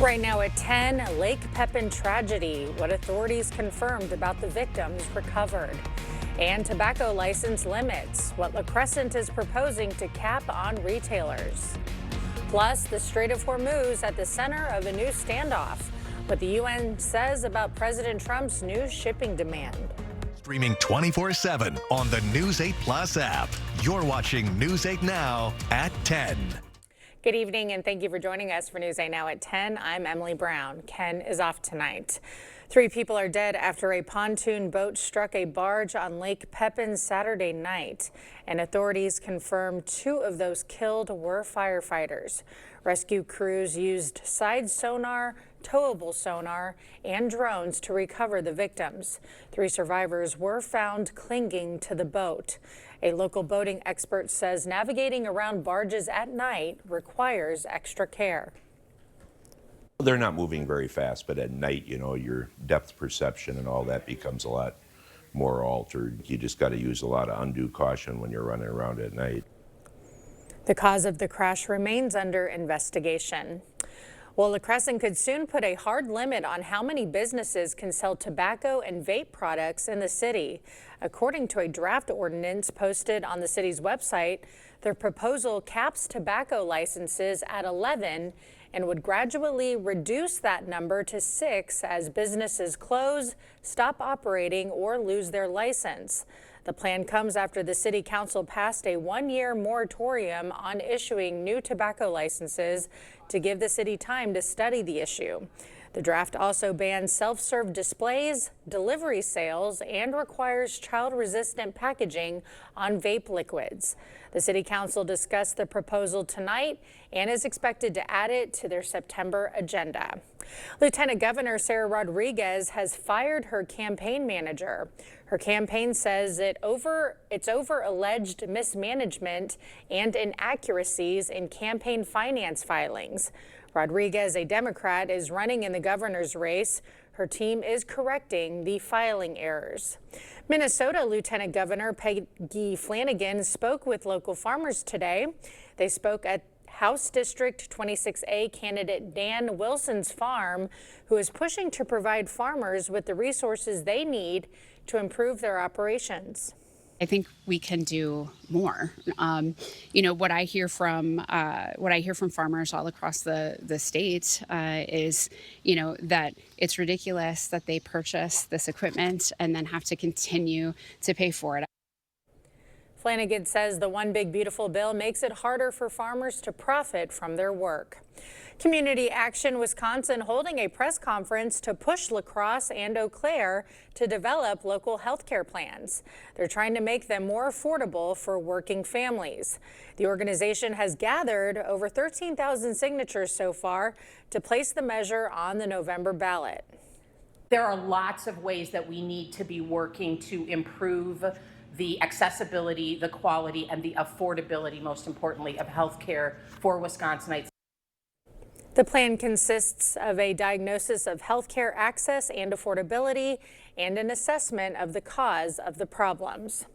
Right now at 10, Lake Pepin tragedy, what authorities confirmed about the victims recovered. And tobacco license limits, what La Crescent is proposing to cap on retailers. Plus, the Strait of Hormuz at the center of a new standoff, what the UN says about President Trump's new shipping demand. Streaming 24/7 on the News 8 Plus app. You're watching News 8 Now at 10. Good evening and thank you for joining us for News 8 Now at 10. I'm Emily Brown. Ken is off tonight. 3 people are dead after a pontoon boat struck a barge on Lake Pepin Saturday night, and authorities confirmed 2 of those killed were firefighters. Rescue crews used side sonar, towable sonar, and drones to recover the victims. 3 survivors were found clinging to the boat. A local boating expert says navigating around barges at night requires extra care. They're not moving very fast, but at night, your depth perception and all that becomes a lot more altered. You just got to use a lot of undue caution when you're running around at night. The cause of the crash remains under investigation. Well, La Crescent could soon put a hard limit on how many businesses can sell tobacco and vape products in the city. According to a draft ordinance posted on the city's website, the proposal caps tobacco licenses at 11 and would gradually reduce that number to 6 as businesses close, stop operating, or lose their license. The plan comes after the city council passed a 1-year moratorium on issuing new tobacco licenses to give the city time to study the issue. The draft also bans self-serve displays, delivery sales, and requires child-resistant packaging on vape liquids. The city council discussed the proposal tonight and is expected to add it to their September agenda. Lieutenant Governor Sarah Rodriguez has fired her campaign manager. Her campaign says it's over alleged mismanagement and inaccuracies in campaign finance filings. Rodriguez, a Democrat, is running in the governor's race. Her team is correcting the filing errors. Minnesota Lieutenant Governor Peggy Flanagan spoke with local farmers today. They spoke at House District 26A candidate Dan Wilson's farm, who is pushing to provide farmers with the resources they need to improve their operations. I think we can do more. What I hear from farmers all across the state is, that it's ridiculous that they purchase this equipment and then have to continue to pay for it. Flanagan says the One Big Beautiful bill makes it harder for farmers to profit from their work. Community Action Wisconsin holding a press conference to push La Crosse and Eau Claire to develop local health care plans. They're trying to make them more affordable for working families. The organization has gathered over 13,000 signatures so far to place the measure on the November ballot. There are lots of ways that we need to be working to improve the accessibility, the quality, and the affordability, most importantly, of health care for Wisconsinites. The plan consists of a diagnosis of health care access and affordability and an assessment of the cause of the problems.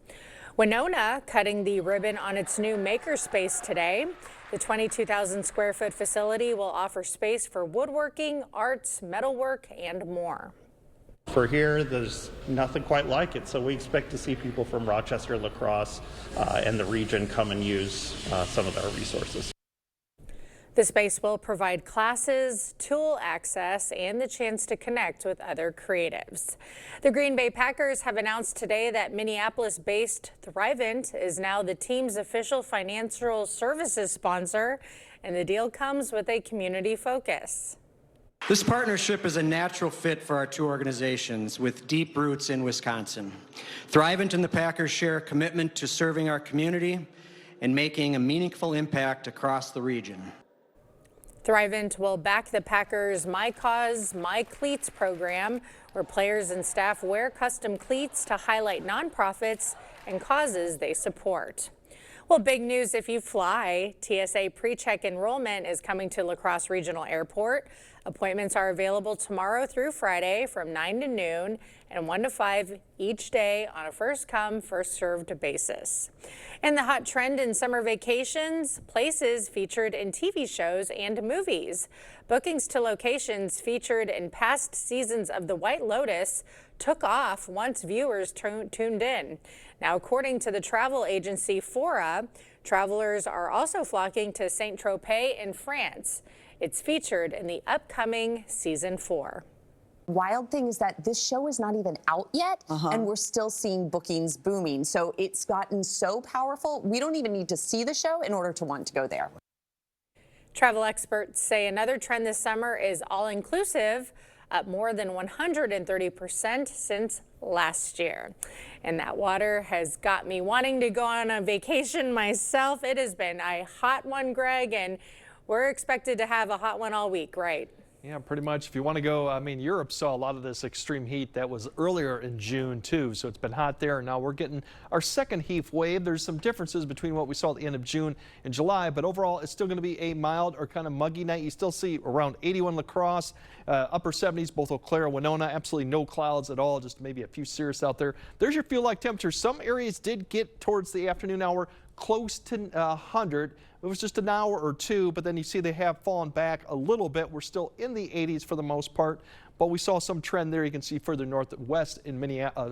Winona cutting the ribbon on its new makerspace today. The 22,000 square foot facility will offer space for woodworking, arts, metalwork, and more. For here, there's nothing quite like it, so we expect to see people from Rochester, La Crosse, and the region come and use some of our resources. The space will provide classes, tool access, and the chance to connect with other creatives. The Green Bay Packers have announced today that Minneapolis-based Thrivent is now the team's official financial services sponsor, and the deal comes with a community focus. This partnership is a natural fit for our 2 organizations with deep roots in Wisconsin. Thrivent and the Packers share a commitment to serving our community and making a meaningful impact across the region. Thrivent will back the Packers' My Cause, My Cleats program, where players and staff wear custom cleats to highlight nonprofits and causes they support. Well, big news if you fly. TSA PreCheck enrollment is coming to La Crosse Regional Airport. Appointments are available tomorrow through Friday from 9 to noon and 1 to 5 each day on a first-come, first-served basis. And the hot trend in summer vacations, places featured in TV shows and movies. Bookings to locations featured in past seasons of The White Lotus took off once viewers tuned in. Now, according to the travel agency Fora, travelers are also flocking to Saint-Tropez in France. It's featured in the upcoming season 4. Wild thing is that this show is not even out yet, and we're still seeing bookings booming. So it's gotten so powerful, we don't even need to see the show in order to want to go there. Travel experts say another trend this summer is all-inclusive, up more than 130% since last year. And that water has got me wanting to go on a vacation myself. It has been a hot one, Greg, and we're expected to have a hot one all week, right? Yeah, pretty much. If you want to go, I mean, Europe saw a lot of this extreme heat that was earlier in June, too. So it's been hot there. Now we're getting our second heat wave. There's some differences between what we saw at the end of June and July, but overall, it's still going to be a mild or kind of muggy night. You still see around 81 La Crosse, upper 70s, both Eau Claire and Winona. Absolutely no clouds at all, just maybe a few cirrus out there. There's your feel-like temperature. Some areas did get towards the afternoon hour close to 100. It was just an hour or two, but then you see they have fallen back a little bit. We're still in the 80s for the most part, but we saw some trend there. You can see further northwest in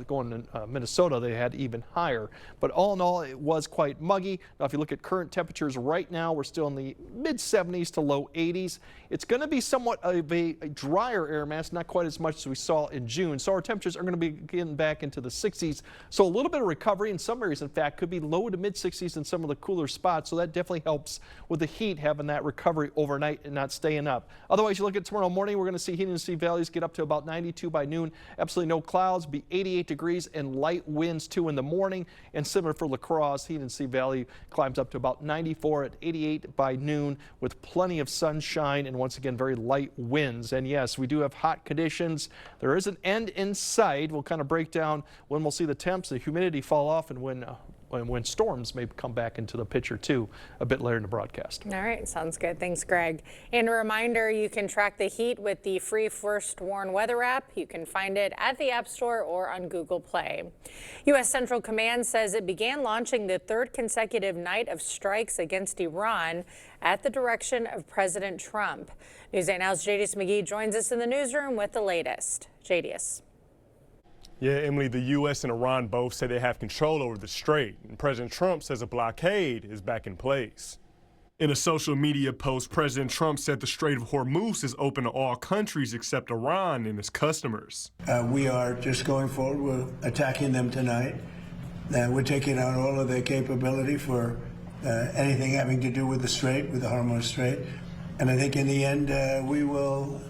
going to Minnesota, they had even higher. But all in all, it was quite muggy. Now, if you look at current temperatures right now, we're still in the mid 70s to low 80s. It's going to be somewhat of a drier air mass, not quite as much as we saw in June. So our temperatures are going to be getting back into the 60s. So a little bit of recovery in some areas, in fact, could be low to mid 60s in some of the cooler spots. So that definitely helps with the heat, having that recovery overnight and not staying up. Otherwise, you look at tomorrow morning, we're going to see heat and sea values get up to about 92 by noon. Absolutely no clouds, be 88 degrees and light winds too in the morning. And similar for La Crosse, heat and sea valley climbs up to about 94 at 88 by noon with plenty of sunshine and once again very light winds. And yes, we do have hot conditions. There is an end in sight. We'll kind of break down when we'll see the temps, the humidity fall off, and when storms may come back into the picture too a bit later in the broadcast. All right, sounds good. Thanks, Greg. And a reminder, you can track the heat with the free First Warn weather app. You can find it at the App Store or on Google Play. U.S. Central Command says it began launching the third consecutive night of strikes against Iran at the direction of President Trump. News 8 Now's Jadius McGee joins us in the newsroom with the latest. Jadius. Yeah, Emily, the U.S. and Iran both say they have control over the strait, and President Trump says a blockade is back in place. In a social media post, President Trump said the Strait of Hormuz is open to all countries except Iran and its customers. We are just going forward. We're attacking them tonight. We're taking out all of their capability for anything having to do with the strait, with the Hormuz Strait. And I think in the end, we will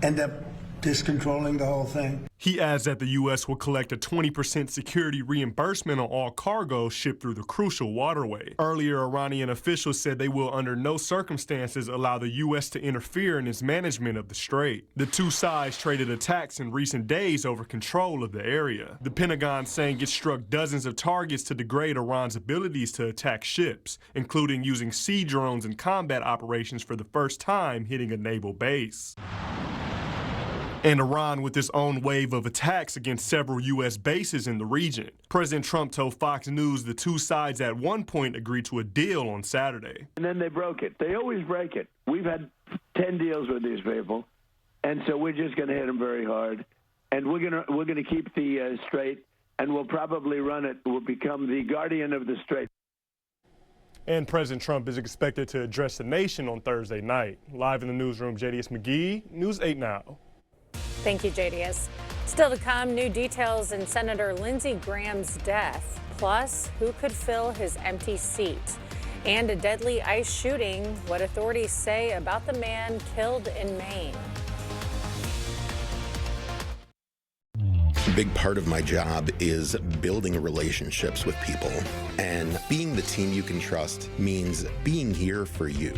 end up discontrolling the whole thing. He adds that the U.S. will collect a 20% security reimbursement on all cargo shipped through the crucial waterway. Earlier, Iranian officials said they will under no circumstances allow the U.S. to interfere in its management of the strait. The two sides traded attacks in recent days over control of the area. The Pentagon saying it struck dozens of targets to degrade Iran's abilities to attack ships, including using sea drones in combat operations for the first time hitting a naval base. And Iran with its own wave of attacks against several U.S. bases in the region. President Trump told Fox News the two sides at one point agreed to a deal on Saturday. And then they broke it. They always break it. We've had 10 deals with these people, and so we're just going to hit them very hard. And we're going to keep the strait, and we'll probably run it. We'll become the guardian of the strait. And President Trump is expected to address the nation on Thursday night. Live in the newsroom, Jadius McGee, News 8 Now. Thank you, Jadius. Still to come, new details in Senator Lindsey Graham's death, plus who could fill his empty seat, and a deadly ICE shooting, what authorities say about the man killed in Maine. A big part of my job is building relationships with people, and being the team you can trust means being here for you.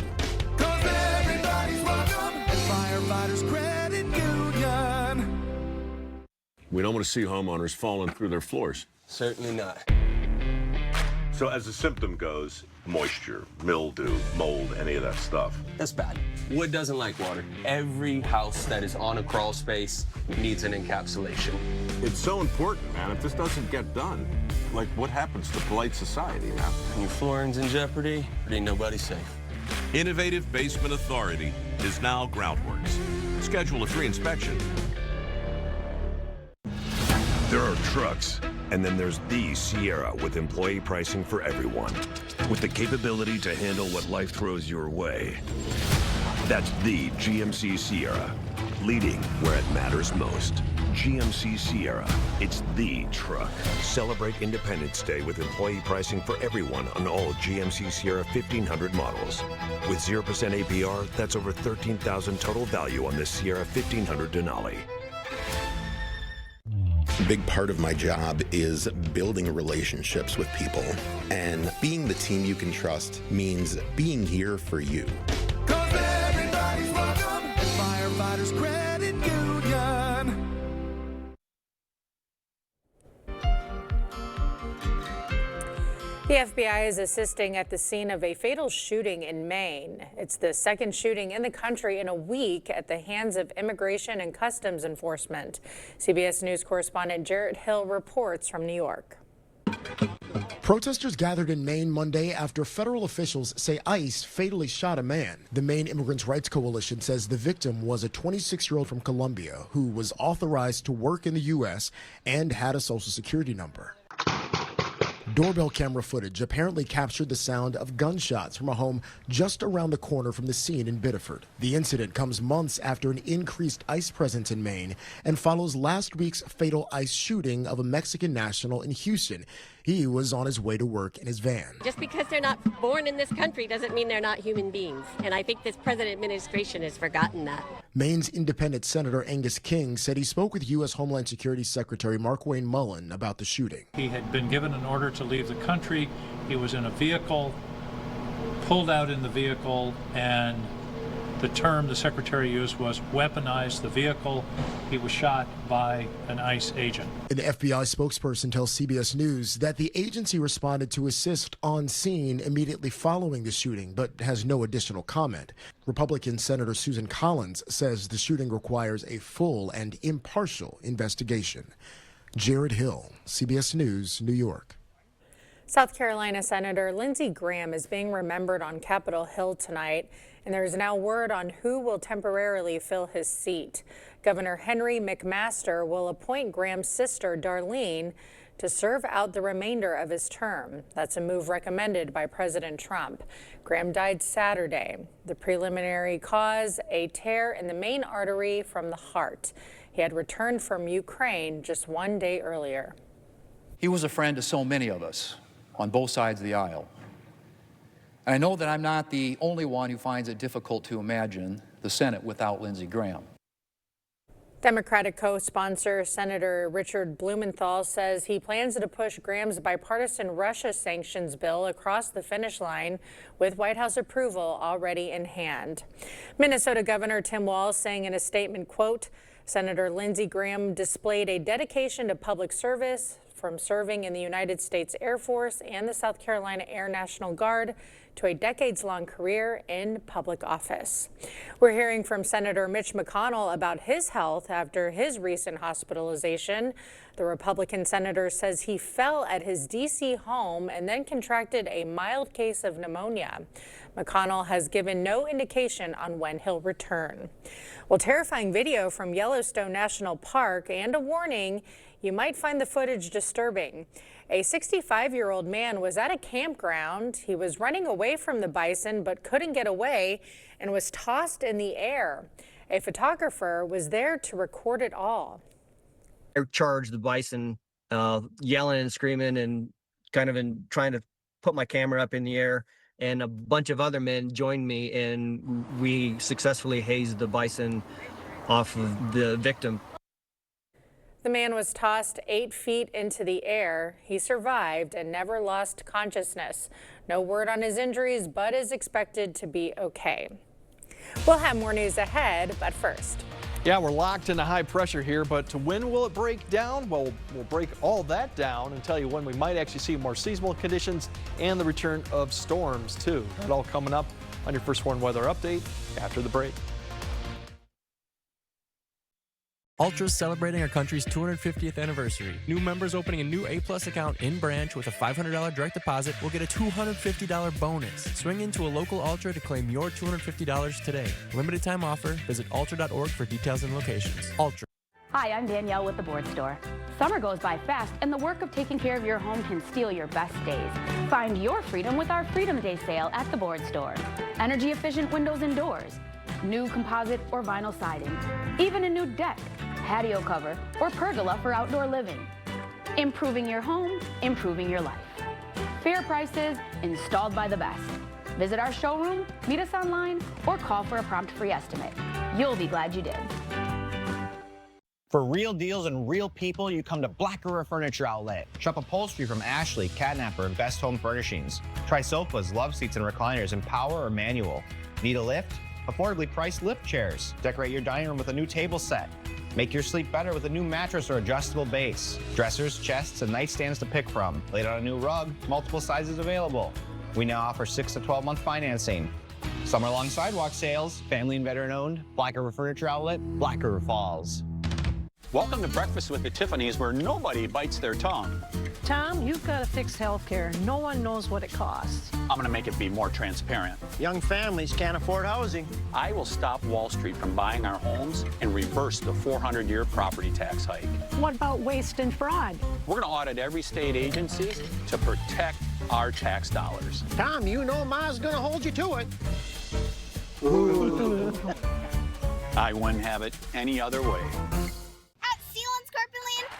'Cause everybody's welcome at Firefighters Credit Union. We don't want to see homeowners falling through their floors. Certainly not. So as the symptom goes, moisture, mildew, mold, any of that stuff. That's bad. Wood doesn't like water. Every house that is on a crawl space needs an encapsulation. It's so important, man. If this doesn't get done, like what happens to polite society now? Your flooring's in jeopardy, ain't nobody safe. Innovative Basement Authority is now Groundworks. Schedule a free inspection. There are trucks, and then there's the Sierra with employee pricing for everyone, with the capability to handle what life throws your way. That's the GMC Sierra, leading where it matters most. GMC Sierra, it's the truck. Celebrate Independence Day with employee pricing for everyone on all GMC Sierra 1500 models. With 0% APR, that's over $13,000 total value on this Sierra 1500 Denali. A big part of my job is building relationships with people. And being the team you can trust means being here for you. Cause everybody's welcome at Firefighters Credit Union. The FBI is assisting at the scene of a fatal shooting in Maine. It's the second shooting in the country in a week at the hands of Immigration and Customs Enforcement. CBS News correspondent Jarrett Hill reports from New York. Protesters gathered in Maine Monday after federal officials say ICE fatally shot a man. The Maine Immigrants' Rights Coalition says the victim was a 26-year-old from Colombia who was authorized to work in the U.S. and had a social security number. Doorbell camera footage apparently captured the sound of gunshots from a home just around the corner from the scene in Biddeford. The incident comes months after an increased ICE presence in Maine and follows last week's fatal ICE shooting of a Mexican national in Houston. He was on his way to work in his van. Just because they're not born in this country doesn't mean they're not human beings. And I think this present administration has forgotten that. Maine's independent Senator Angus King said he spoke with U.S. Homeland Security Secretary Markwayne Mullin about the shooting. He had been given an order to leave the country. He was in a vehicle, pulled out in the vehicle, and the term the secretary used was weaponize the vehicle. He was shot by an ICE agent. An FBI spokesperson tells CBS News that the agency responded to assist on scene immediately following the shooting, but has no additional comment. Republican Senator Susan Collins says the shooting requires a full and impartial investigation. Jared Hill, CBS News, New York. South Carolina Senator Lindsey Graham is being remembered on Capitol Hill tonight, and there is now word on who will temporarily fill his seat. Governor Henry McMaster will appoint Graham's sister, Darlene, to serve out the remainder of his term. That's a move recommended by President Trump. Graham died Saturday. The preliminary cause, a tear in the main artery from the heart. He had returned from Ukraine just one day earlier. He was a friend to so many of us on both sides of the aisle. And I know that I'm not the only one who finds it difficult to imagine the Senate without Lindsey Graham. Democratic co-sponsor Senator Richard Blumenthal says he plans to push Graham's bipartisan Russia sanctions bill across the finish line with White House approval already in hand. Minnesota Governor Tim Walz saying in a statement, quote, Senator Lindsey Graham displayed a dedication to public service from serving in the United States Air Force and the South Carolina Air National Guard to a decades-long career in public office. We're hearing from Senator Mitch McConnell about his health after his recent hospitalization. The Republican senator says he fell at his D.C. home and then contracted a mild case of pneumonia. McConnell has given no indication on when he'll return. Well, terrifying video from Yellowstone National Park and a warning, you might find the footage disturbing. A 65-year-old man was at a campground. He was running away from the bison but couldn't get away and was tossed in the air. A photographer was there to record it all. I charged the bison, yelling and screaming and kind of trying to put my camera up in the air. And a bunch of other men joined me, and we successfully hazed the bison off of the victim. The man was tossed 8 feet into the air. He survived and never lost consciousness. No word on his injuries, but is expected to be okay. We'll have more news ahead, but first. Yeah, we're locked into high pressure here, but when will it break down? Well, we'll break all that down and tell you when we might actually see more seasonal conditions and the return of storms, too. That all coming up on your First Warn Weather Update after the break. Ultra's celebrating our country's 250th anniversary. New members opening a new A+ account in branch with a $500 direct deposit will get a $250 bonus. Swing into a local Ultra to claim your $250 today. Limited time offer. Visit ultra.org for details and locations. Ultra. Hi, I'm Danielle with the Board Store. Summer goes by fast, and the work of taking care of your home can steal your best days. Find your freedom with our Freedom Day sale at the Board Store. Energy-efficient windows and doors, new composite or vinyl siding, even a new deck, patio cover, or pergola for outdoor living. Improving your home, improving your life. Fair prices, installed by the best. Visit our showroom, meet us online, or call for a prompt free estimate. You'll be glad you did. For real deals and real people, you come to Black River Furniture Outlet. Shop upholstery from Ashley, Catnapper, and Best Home Furnishings. Try sofas, love seats, and recliners in power or manual. Need a lift? Affordably priced lift chairs. Decorate your dining room with a new table set. Make your sleep better with a new mattress or adjustable base. Dressers, chests, and nightstands to pick from. Laid on a new rug, multiple sizes available. We now offer 6 to 12-month financing. Summer-long sidewalk sales, family and veteran-owned, Black River Furniture Outlet, Black River Falls. Welcome to Breakfast with the Tiffany's, where nobody bites their tongue. Tom, you've got to fix healthcare. No one knows what it costs. I'm going to make it be more transparent. Young families can't afford housing. I will stop Wall Street from buying our homes and reverse the 400-year property tax hike. What about waste and fraud? We're going to audit every state agency to protect our tax dollars. Tom, you know Ma's going to hold you to it. I wouldn't have it any other way.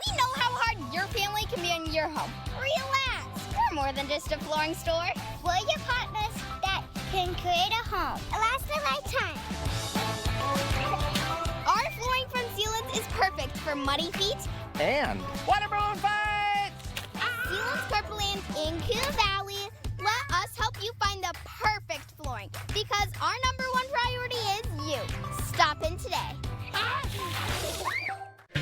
We know how hard your family can be in your home. Relax. We're more than just a flooring store. We're your partners that can create a home. It lasts a lifetime. Our flooring from Sealants is perfect for muddy feet and waterborne fights. Sealants Corporland in Coon Valley. Let us help you find the perfect flooring, because our #1 priority is you. Stop in today.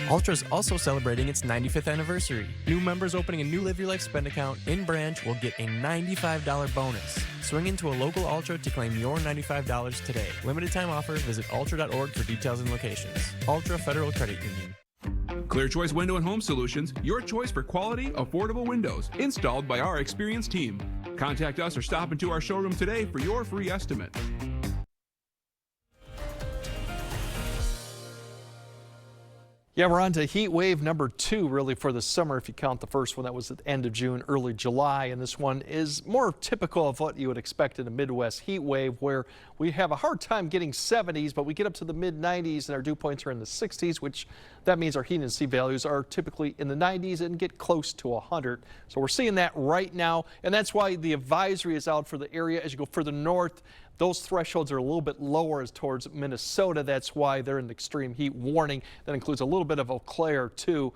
Ultra's also celebrating its 95th anniversary. New members opening a new Live Your Life spend account in branch will get a $95 bonus. Swing into a local Ultra to claim your $95 today. Limited time offer. Visit ultra.org for details and locations. Ultra Federal Credit Union. Clear Choice Window and Home Solutions, your choice for quality, affordable windows, installed by our experienced team. Contact us or stop into our showroom today for your free estimate. Yeah, we're on to heat wave number 2 really for the summer, if you count the first one that was at the end of June, early July. And this one is more typical of what you would expect in a Midwest heat wave, where we have a hard time getting 70s, but we get up to the mid 90s and our dew points are in the 60s, which that means our heat and sea values are typically in the 90s and get close to 100. So we're seeing that right now, and that's why the advisory is out for the area. As you go further north, those thresholds are a little bit lower as towards Minnesota. That's why they're in extreme heat warning. That includes a little bit of Eau Claire too.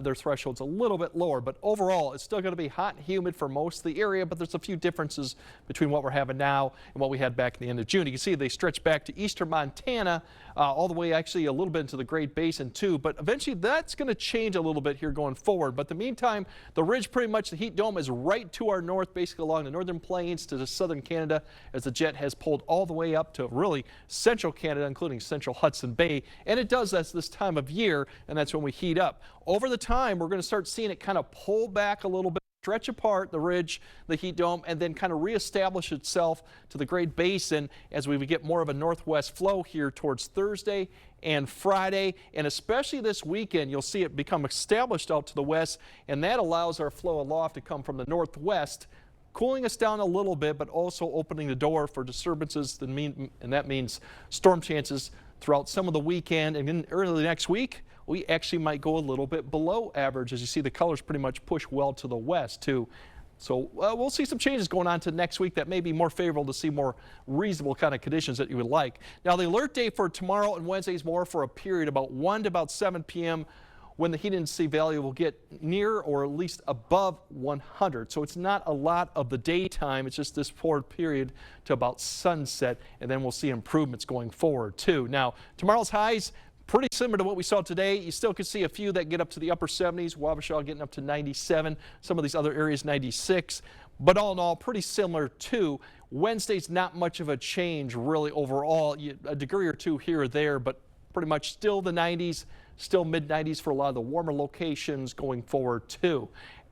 Their threshold's a little bit lower, but overall it's still going to be hot and humid for most of the area, but there's a few differences between what we're having now and what we had back in the end of June. You can see they stretch back to eastern Montana, all the way actually a little bit into the Great Basin too, but eventually that's going to change a little bit here going forward. But in the meantime, the ridge, pretty much the heat dome, is right to our north, basically along the northern plains to the southern Canada, as the jet has pulled all the way up to really central Canada, including central Hudson Bay. And it does that this time of year, and that's when we heat up. Over the time, we're going to start seeing it kind of pull back a little bit, stretch apart the ridge, the heat dome, and then kind of reestablish itself to the Great Basin as we get more of a northwest flow here towards Thursday and Friday. And especially this weekend, you'll see it become established out to the west, and that allows our flow aloft to come from the northwest, cooling us down a little bit, but also opening the door for disturbances, and that means storm chances throughout some of the weekend. And then early next week, we actually might go a little bit below average. As you see, the colors pretty much push well to the west too. So we'll see some changes going on to next week that may be more favorable to see more reasonable kind of conditions that you would like. Now, the alert day for tomorrow and Wednesday is more for a period about 1 to about 7 p.m. when the heat and sea value will get near or at least above 100. So it's not a lot of the daytime. It's just this forward period to about sunset, and then we'll see improvements going forward too. Now, tomorrow's highs Pretty similar to what we saw today. You still could see a few that get up to the upper 70s. Wabasha getting up to 97. Some of these other areas 96. But all in all, pretty similar too. Wednesday's not much of a change really overall. A degree or two here or there, but pretty much still the 90s, still mid-90s for a lot of the warmer locations going forward too.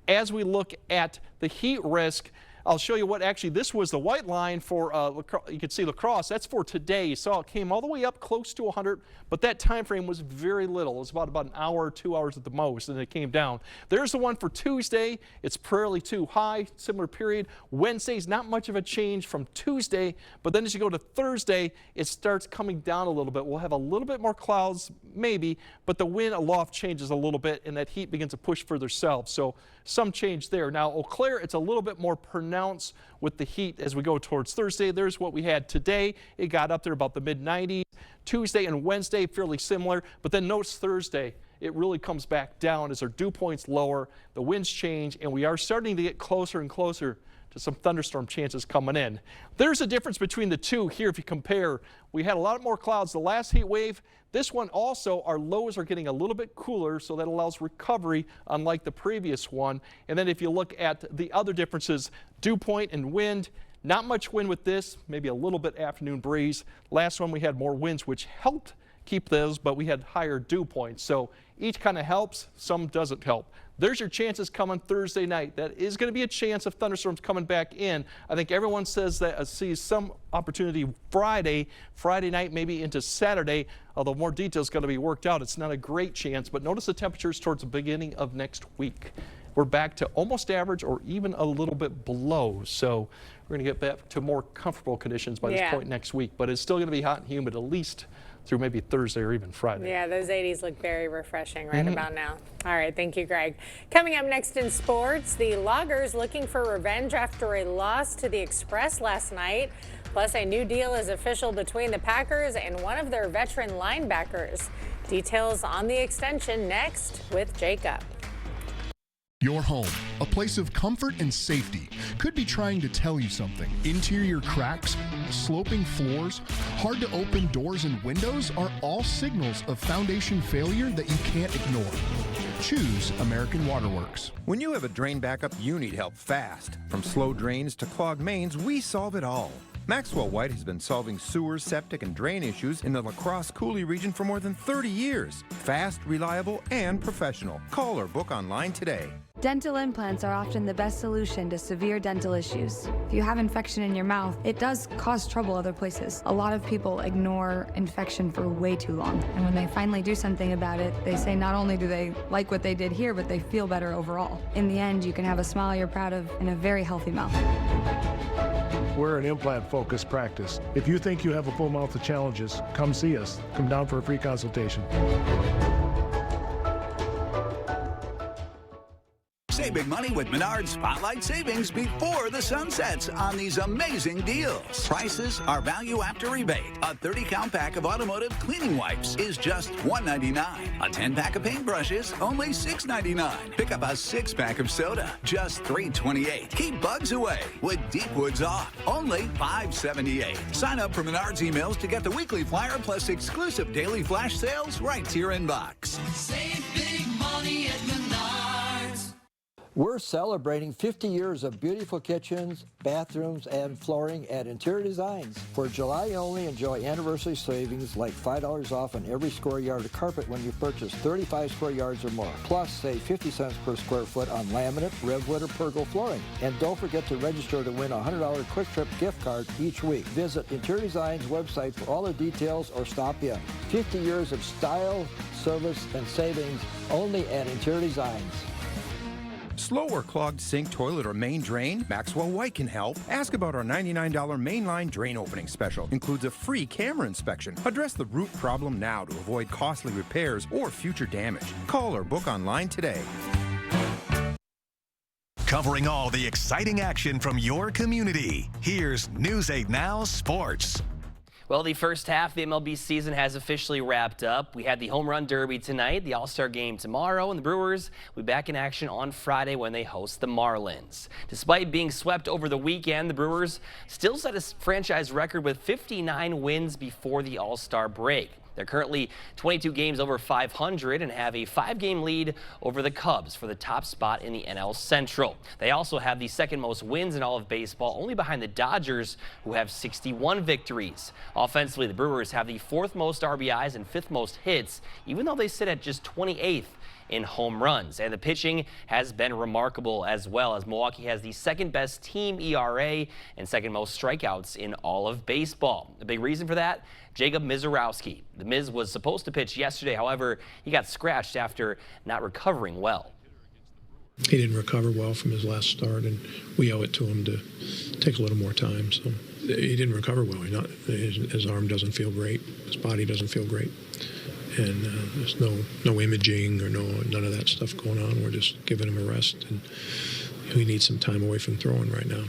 As we look at the heat risk, I'll show you what actually this was the white line for, you can see La Crosse. That's for today. You saw it came all the way up close to 100, but that time frame was very little. It was about an hour or 2 hours at the most, and it came down. There's the one for Tuesday. It's fairly too high, similar period. Wednesday's not much of a change from Tuesday, but then as you go to Thursday, it starts coming down a little bit. We'll have a little bit more clouds, maybe, but the wind aloft changes a little bit, and that heat begins to push further south. So some change there. Now, Eau Claire, it's a little bit more pronounced with the heat as we go towards Thursday. There's what we had today. It got up there about the mid-90s. Tuesday and Wednesday, fairly similar. But then notice Thursday, it really comes back down as our dew points lower, the winds change, and we are starting to get closer and closer to some thunderstorm chances coming in. There's a difference between the two here if you compare. We had a lot more clouds the last heat wave. This one also, our lows are getting a little bit cooler, so that allows recovery unlike the previous one. And then if you look at the other differences, dew point and wind, not much wind with this, maybe a little bit afternoon breeze. Last one we had more winds, which helped keep those, but we had higher dew points. So each kind of helps, some doesn't help. There's your chances coming Thursday night. That is going to be a chance of thunderstorms coming back in. I think everyone says that sees some opportunity Friday night, maybe into Saturday, although more details going to be worked out. It's not a great chance, but notice the temperatures towards the beginning of next week. We're back to almost average or even a little bit below. So we're going to get back to more comfortable conditions by this point next week, but it's still going to be hot and humid at least through maybe Thursday or even Friday. Yeah, those 80s look very refreshing right about now. All right, thank you, Greg. Coming up next in sports, the Loggers looking for revenge after a loss to the Express last night. Plus, a new deal is official between the Packers and one of their veteran linebackers. Details on the extension next with Jacob. Your home, a place of comfort and safety, could be trying to tell you something. Interior cracks, sloping floors, hard to open doors and windows are all signals of foundation failure that you can't ignore. Choose American Waterworks. When you have a drain backup, you need help fast. From slow drains to clogged mains, we solve it all. Maxwell White has been solving sewer, septic, and drain issues in the La Crosse Coulee region for more than 30 years. Fast, reliable, and professional. Call or book online today. Dental implants are often the best solution to severe dental issues. If you have infection in your mouth, it does cause trouble other places. A lot of people ignore infection for way too long. And when they finally do something about it, they say not only do they like what they did here, but they feel better overall. In the end, you can have a smile you're proud of and a very healthy mouth. We're an implant-focused practice. If you think you have a full mouth of challenges, come see us. Come down for a free consultation. Save big money with Menards Spotlight Savings before the sun sets on these amazing deals. Prices are value after rebate. A 30-count pack of automotive cleaning wipes is just $1.99. A 10-pack of paintbrushes, only $6.99. Pick up a 6-pack of soda, just $3.28. Keep bugs away with Deep Woods off, only $5.78. Sign up for Menards emails to get the weekly flyer plus exclusive daily flash sales right to your inbox. Save big money at Menards. We're celebrating 50 years of beautiful kitchens, bathrooms, and flooring at Interior Designs. For July only, enjoy anniversary savings like $5 off on every square yard of carpet when you purchase 35 square yards or more. Plus, save 50 cents per square foot on laminate, Revwood, or Pergo flooring. And don't forget to register to win a $100 Quick Trip gift card each week. Visit Interior Designs website for all the details or stop in. 50 years of style, service, and savings only at Interior Designs. Slow or clogged sink, toilet, or main drain? Maxwell White can help. Ask about our $99 mainline drain opening special. Includes a free camera inspection. Address the root problem now to avoid costly repairs or future damage. Call or book online today. Covering all the exciting action from your community. Here's News 8 Now Sports. Well, the first half of the MLB season has officially wrapped up. We had the Home Run Derby tonight, the All-Star Game tomorrow, and the Brewers will be back in action on Friday when they host the Marlins. Despite being swept over the weekend, the Brewers still set a franchise record with 59 wins before the All-Star break. They're currently 22 games over 500 and have a 5-game lead over the Cubs for the top spot in the NL Central. They also have the second most wins in all of baseball, only behind the Dodgers, who have 61 victories. Offensively, the Brewers have the 4th most RBIs and 5th most hits, even though they sit at just 28th in home runs. And the pitching has been remarkable as well, as Milwaukee has the 2nd best team ERA and 2nd most strikeouts in all of baseball. The big reason for that, Jacob Misiorowski. The Miz was supposed to pitch yesterday, however, he got scratched after not recovering well. He didn't recover well from his last start, and we owe it to him to take a little more time. So he didn't recover well. His arm doesn't feel great. His body doesn't feel great. And there's no imaging or none of that stuff going on. We're just giving him a rest, and we need some time away from throwing right now.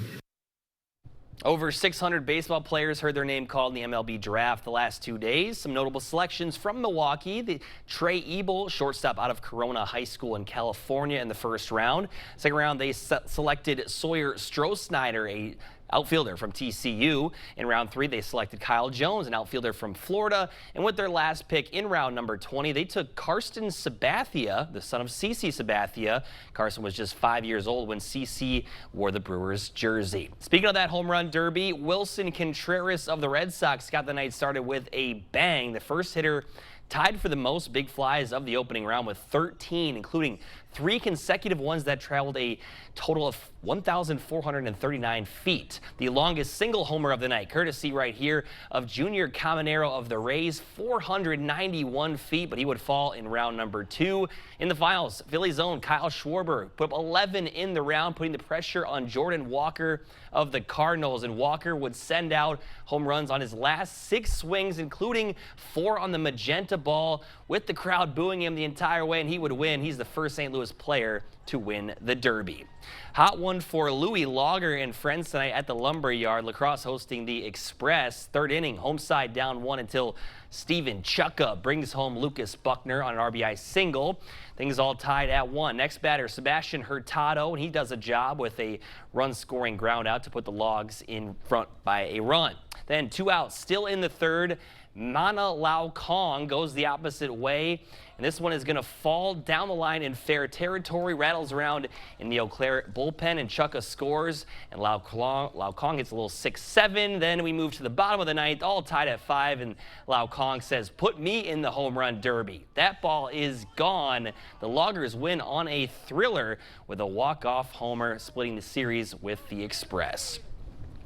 Over 600 baseball players heard their name called in the MLB draft the last 2 days. Some notable selections from Milwaukee: the Trey Ebel, shortstop out of Corona High School in California, in the 1st round. Second round, they selected Sawyer Stroh-Snyder, a outfielder from TCU. In round 3, they selected Kyle Jones, an outfielder from Florida. And with their last pick in round number 20, they took Karsten Sabathia, the son of CeCe Sabathia. Karsten was just 5 years old when CeCe wore the Brewers jersey. Speaking of that home run derby, Wilson Contreras of the Red Sox got the night started with a bang. The first hitter tied for the most big flies of the opening round with 13, including 3 consecutive ones that traveled a total of 1,439 feet. The longest single homer of the night, courtesy right here of Junior Caminero of the Rays, 491 feet, but he would fall in round number 2. In the finals, Philly's own Kyle Schwarber put up 11 in the round, putting the pressure on Jordan Walker of the Cardinals, and Walker would send out home runs on his last 6 swings, including 4 on the magenta ball, with the crowd booing him the entire way, and he would win. He's the first St. Louis player to win the Derby. Hot one for Louis Lager and friends tonight at the Lumberyard. Lacrosse hosting the Express. 3rd inning, home side down 1 until Steven Chucka brings home Lucas Buckner on an RBI single. Things all tied at 1. Next batter, Sebastian Hurtado, and he does a job with a run-scoring ground out to put the Logs in front by a run. Then 2 outs, still in the 3rd. Mana Lau Kong goes the opposite way, and this one is going to fall down the line in fair territory, rattles around in the Eau Claire bullpen, and Chucka scores, and Lau Kong hits a little 6-7. Then we move to the bottom of the 9th, all tied at 5, and Lau Kong says, "Put me in the home run derby." That ball is gone. The Loggers win on a thriller with a walk-off homer, splitting the series with the Express.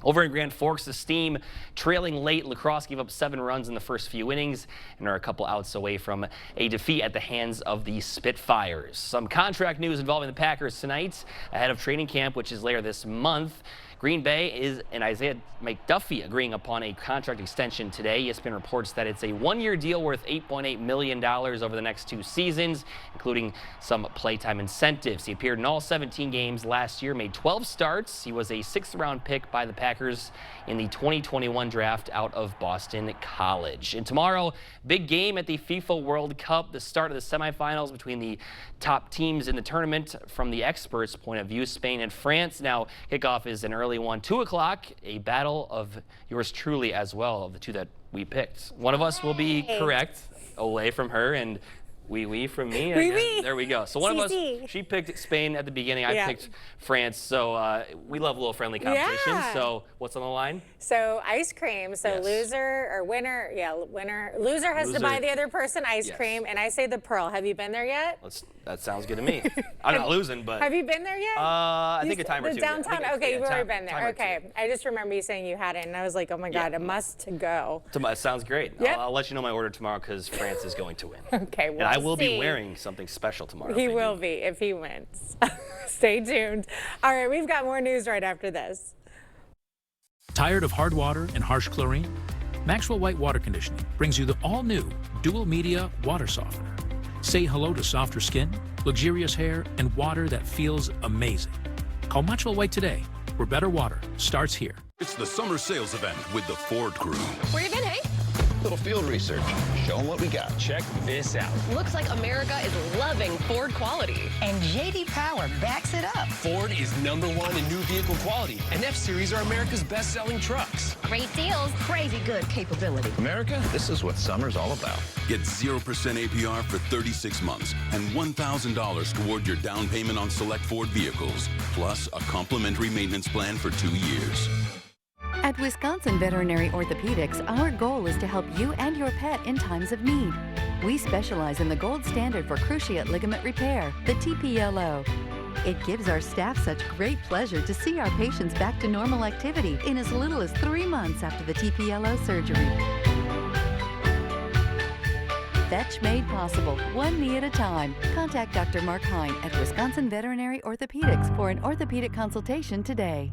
Over in Grand Forks, the Steam trailing late. Lacrosse gave up 7 runs in the first few innings and are a couple outs away from a defeat at the hands of the Spitfires. Some contract news involving the Packers tonight ahead of training camp, which is later this month. Green Bay and Isaiah McDuffie agreeing upon a contract extension today. ESPN reports that it's a 1-year deal worth $8.8 million over the next 2 seasons, including some playtime incentives. He appeared in all 17 games last year, made 12 starts. He was a 6th-round pick by the Packers in the 2021 draft out of Boston College. And tomorrow, big game at the FIFA World Cup, the start of the semifinals between the top teams in the tournament from the experts' point of view, Spain and France. Now, kickoff is an early one, 2 o'clock, a battle of yours truly as well, of the 2 that we picked. One of us will be correct, Olay from her, and Wee from me. There we go. So one of us, she picked Spain at the beginning. I picked France. So we love a little friendly competition. Yeah. So what's on the line? So ice cream. So loser or winner. Yeah, winner. Loser has to buy the other person ice cream. And I say the Pearl. Have you been there yet? That sounds good to me. I'm not losing, but. Have you been there yet? I think a time or 2. Downtown? Okay, you've already been there. Okay. I just remember you saying you hadn't. And I was like, oh my God, a must go. Sounds great. Yep. I'll let you know my order tomorrow because France is going to win. Okay, well, and I will be wearing something special tomorrow. He will be if he wins. Stay tuned. All right, we've got more news right after this. Tired of hard water and harsh chlorine? Maxwell White Water Conditioning brings you the all-new Dual Media Water Softener. Say hello to softer skin, luxurious hair, and water that feels amazing. Call Maxwell White today, where better water starts here. It's the summer sales event with the Ford Crew. Where you been, hey? Little field research. Show them what we got. Check this out. Looks like America is loving Ford quality. And J.D. Power backs it up. Ford is #1 in new vehicle quality, and F-Series are America's best-selling trucks. Great deals, crazy good capability. America, this is what summer's all about. Get 0% APR for 36 months and $1,000 toward your down payment on select Ford vehicles, plus a complimentary maintenance plan for 2 years. At Wisconsin Veterinary Orthopedics, our goal is to help you and your pet in times of need. We specialize in the gold standard for cruciate ligament repair, the TPLO. It gives our staff such great pleasure to see our patients back to normal activity in as little as 3 months after the TPLO surgery. Fetch made possible, one knee at a time. Contact Dr. Mark Hine at Wisconsin Veterinary Orthopedics for an orthopedic consultation today.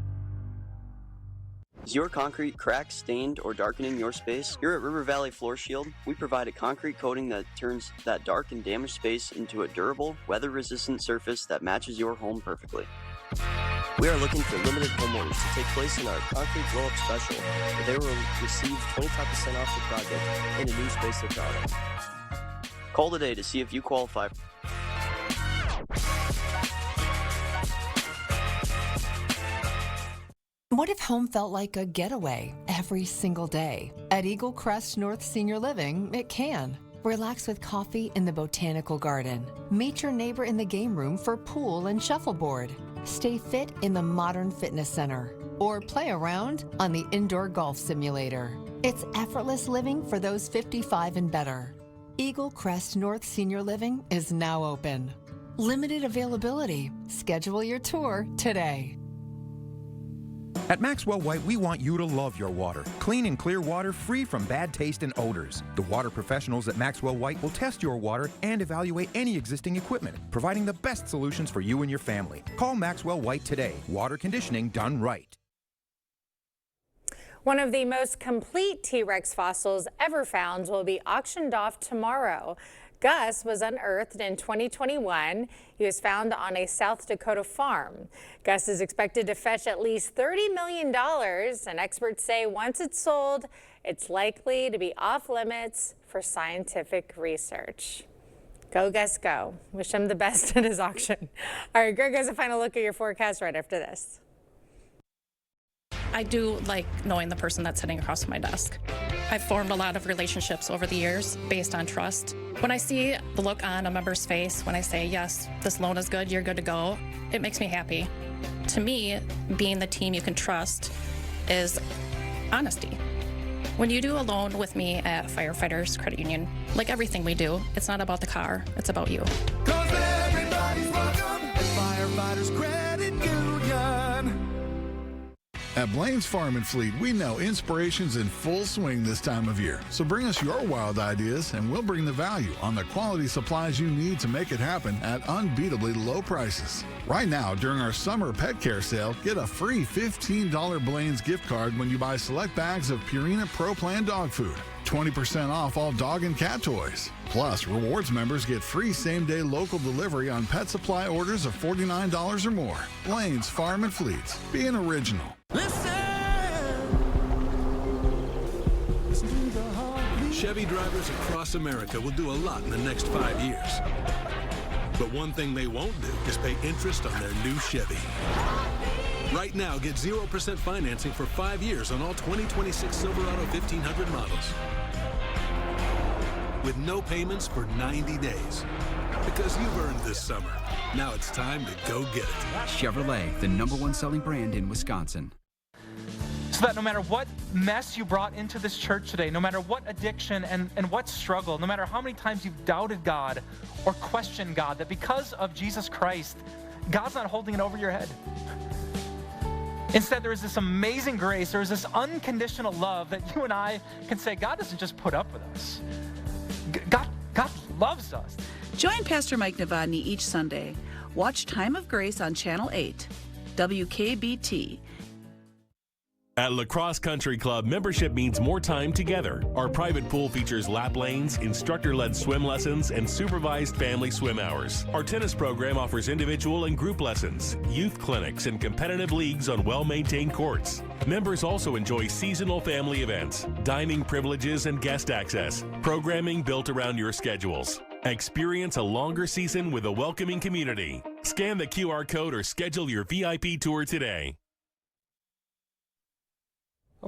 Is your concrete cracked, stained, or darkening your space? Here at River Valley Floor Shield, we provide a concrete coating that turns that dark and damaged space into a durable, weather-resistant surface that matches your home perfectly. We are looking for limited homeowners to take place in our concrete blow-up special, where they will receive 25% off the project in a new space they're proud of. Call today to see if you qualify. What if home felt like a getaway every single day? At Eagle Crest North Senior Living, it can. Relax with coffee in the Botanical Garden. Meet your neighbor in the game room for pool and shuffleboard. Stay fit in the Modern Fitness Center. Or play around on the indoor golf simulator. It's effortless living for those 55 and better. Eagle Crest North Senior Living is now open. Limited availability. Schedule your tour today. At Maxwell White, we want you to love your water. Clean and clear water free from bad taste and odors. The water professionals at Maxwell White will test your water and evaluate any existing equipment, providing the best solutions for you and your family. Call Maxwell White today. Water conditioning done right. One of the most complete T-Rex fossils ever found will be auctioned off tomorrow. Gus was unearthed in 2021. He was found on a South Dakota farm. Gus is expected to fetch at least $30 million, and experts say once it's sold, it's likely to be off limits for scientific research. Go Gus, go. Wish him the best at his auction. All right, Greg has a final look at your forecast right after this. I do like knowing the person that's sitting across from my desk. I've formed a lot of relationships over the years based on trust. When I see the look on a member's face, when I say, yes, this loan is good, you're good to go, it makes me happy. To me, being the team you can trust is honesty. When you do a loan with me at Firefighters Credit Union, like everything we do, it's not about the car, it's about you. 'Cause everybody's welcome at Firefighters Credit Union. At Blaine's Farm and Fleet, we know inspiration's in full swing this time of year. So bring us your wild ideas and we'll bring the value on the quality supplies you need to make it happen at unbeatably low prices. Right now, during our summer pet care sale, get a free $15 Blaine's gift card when you buy select bags of Purina Pro Plan dog food. 20% off all dog and cat toys. Plus, rewards members get free same-day local delivery on pet supply orders of $49 or more. Blaine's Farm and Fleet. Be an original. Chevy drivers across America will do a lot in the next 5 years. But one thing they won't do is pay interest on their new Chevy. Right now, get 0% financing for 5 years on all 2026 Silverado 1500 models. With no payments for 90 days. Because you've earned this summer. Now it's time to go get it. Chevrolet, the #1 selling brand in Wisconsin. So that no matter what mess you brought into this church today, no matter what addiction and what struggle, no matter how many times you've doubted God or questioned God, that because of Jesus Christ, God's not holding it over your head. Instead, there is this amazing grace, there is this unconditional love that you and I can say, God doesn't just put up with us. God loves us. Join Pastor Mike Novotny each Sunday. Watch Time of Grace on Channel 8, WKBT. At La Crosse Country Club, membership means more time together. Our private pool features lap lanes, instructor-led swim lessons, and supervised family swim hours. Our tennis program offers individual and group lessons, youth clinics, and competitive leagues on well-maintained courts. Members also enjoy seasonal family events, dining privileges, and guest access, programming built around your schedules. Experience a longer season with a welcoming community. Scan the QR code or schedule your VIP tour today.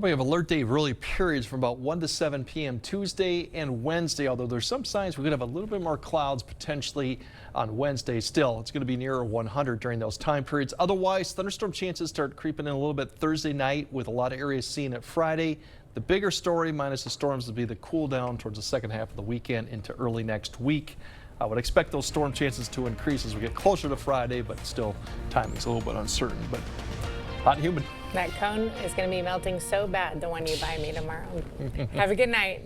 We have alert day really periods from about 1 to 7 p.m. Tuesday and Wednesday, although there's some signs we could have a little bit more clouds potentially on Wednesday. Still, it's going to be nearer 100 during those time periods. Otherwise, thunderstorm chances start creeping in a little bit Thursday night with a lot of areas seen at Friday. The bigger story minus the storms will be the cool down towards the second half of the weekend into early next week. I would expect those storm chances to increase as we get closer to Friday, but still timing's a little bit uncertain. But hot and humid. That cone is going to be melting so bad, the one you buy me tomorrow. Have a good night.